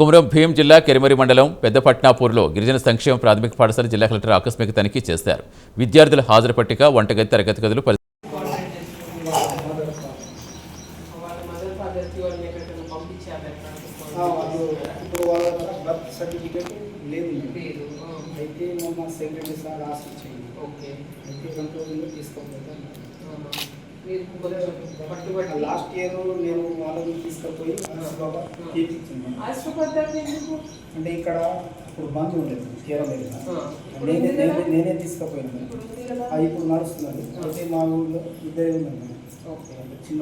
కుమరం భీం జిల్లా కెరిమరి మండలం పెద్దపట్నాపూర్లో గిరిజన సంక్షేమ ప్రాథమిక పాఠశాల జిల్లా కలెక్టర్ ఆకస్మిక తనిఖీ చేశారు. విద్యార్థుల హాజరు పట్టిక, వంటగది, తరగతి గదులు లాస్ట్ ఇయర్ నేను వాళ్ళని తీసుకుపోయి అంటే ఇక్కడ ఇప్పుడు బంద్ ఉండేది నేనే తీసుకుపోయాను. అది ఇప్పుడు నడుస్తున్నది. అయితే మా ఊళ్ళో ఇద్దరే ఉన్నారు. చిన్న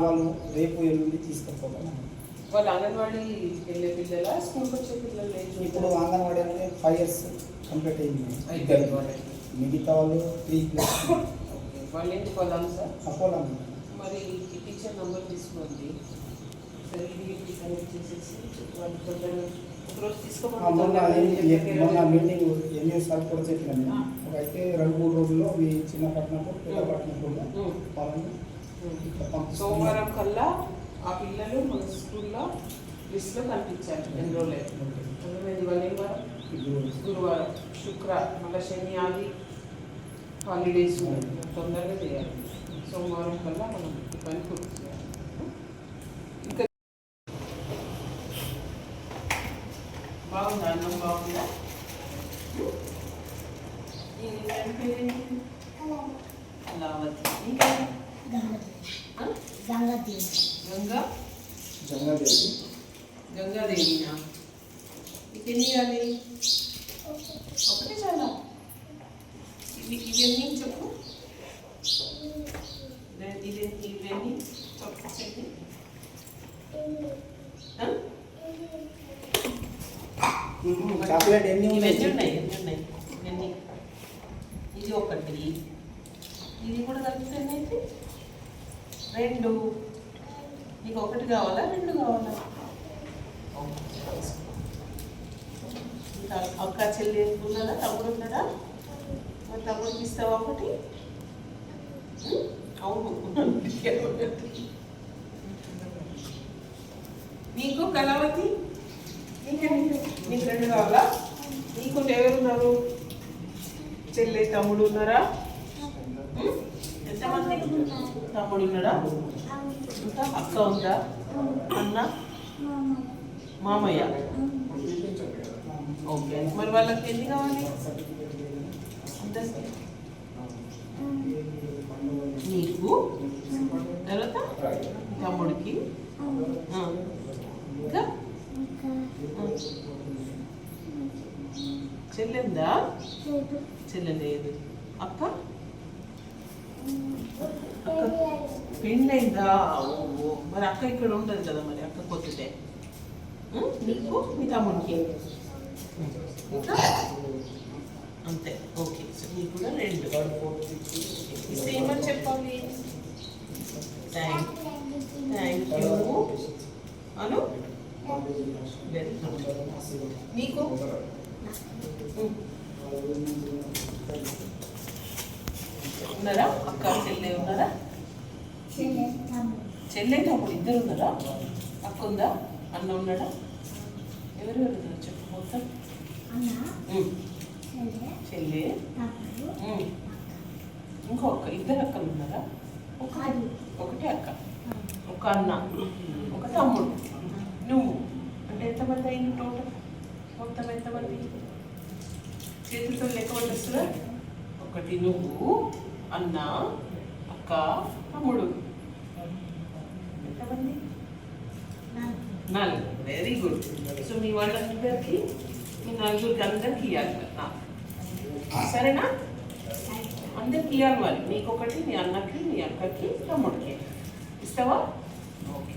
వాళ్ళు రేపు ఎల్లుండి తీసుకుపోతాను. వాళ్ళు అంగన్వాడీ వెళ్ళే పిల్లల స్కూల్కి వచ్చే పిల్లలు ఇప్పుడు అంగన్వాడీ అంటే 5 years కంప్లీట్ అయింది. మిగతా వాళ్ళు 3+. వాళ్ళు ఏంటి పొలాలు సార్? పొలం. మరి టీచర్ నెంబర్ తీసుకోండి, కనెక్ట్ చేసేసి వాళ్ళు ఒకరోజు మొన్న మీటింగ్ ఎన్నిసార్లు కూడా చెప్పినాను. అయితే 2-3 రోజుల్లో మీ చిన్నపట్నంలో పెద్దపట్నంలో సోమవారం కల్లా ఆ పిల్లలు మన స్కూల్లో లిస్ట్లో కనిపించారు. ఎన్రోల్ అయ్యారు. గురువారం, మళ్ళీ శని, ఆది హాలిడేస్ తొందరగా చేయాలి. సోమవారం కల్లా మనం ఈ పని పూర్తి చేయాలి. ఇంకా బాగుందా? అన్నం బాగుందా? అలావతి. ఇంకా గంగాదేవినా? మీకు ఎన్ని ఇవ్వాలి? ఒకటే చాలా. ఇవన్నీ చెప్పు. ఇవన్నీ చెప్పండి. ఇవన్నీ ఉన్నాయి. ఇవన్నీ ఇది ఒకటి, ఇది కూడా కలిపితే అయితే 2. నీకు ఒకటి కావాలా, 2 కావాలా? ఇంకా అక్క చెల్లి ఉన్నారా? తమ్ముడు ఉన్నారా? మరి తమ్ముడికి ఇస్తావా ఒకటి? అవును. నీకు కళావతి, నీకు 2 కావాలా? నీకు ఎవరున్నారు? చెల్లి తమ్ముడు ఉన్నారా? ఎంతమంది? తమ్ముడు ఉన్నాడా? ఇంకా అక్క ఉందా? అన్న, మామయ్య. ఓకే. మరి వాళ్ళకి ఎన్ని కావాలి? నీకు, తర్వాత తమ్ముడికి, ఇంకా చెల్లెందా? చెల్లెలేదు. అక్క పెళ్ళైందా? మరి అక్క ఇక్కడ ఉండదు కదా, మరి అక్క కొత్తదే. నీకు, మీ తమ్ముడికి అంతే. ఓకే. సో నీకు కూడా 2 ఇస్తే ఏమని చెప్పాలి? థ్యాంక్ యూ అను. నీకు ఉన్నారా? అక్క చెల్లె ఉన్నారా? చెల్లె తమ్ముడు ఇద్దరు ఉన్నారా? అక్క ఉందా? అన్న ఉన్నాడా? ఎవరెవరు ఉన్నారు చెప్పు మొత్తం. చెల్లె, ఇంకొక 2 అక్కలు ఉన్నారా? ఒకటే అక్క, ఒక అన్న, ఒక తమ్ముడు, నువ్వు. అంటే ఎంతమంది అయింది టోటల్? మొత్తం ఎంతమంది? చేతులతో లెక్క పట్టేస్తుందా? 1 నువ్వు, అన్న, అక్క, తమ్ముడు. ఎంతమంది? 4. Very good. సో మీ వాళ్ళందరికీ, మీ 4 అందరికి ఇవ్వాలి నాకు. సరేనా? అందరికి ఇవ్వాలి. మరి నీకొకటి, మీ అన్నకి, మీ అక్కకి, తమ్ముడికి ఇస్తావా? ఓకే.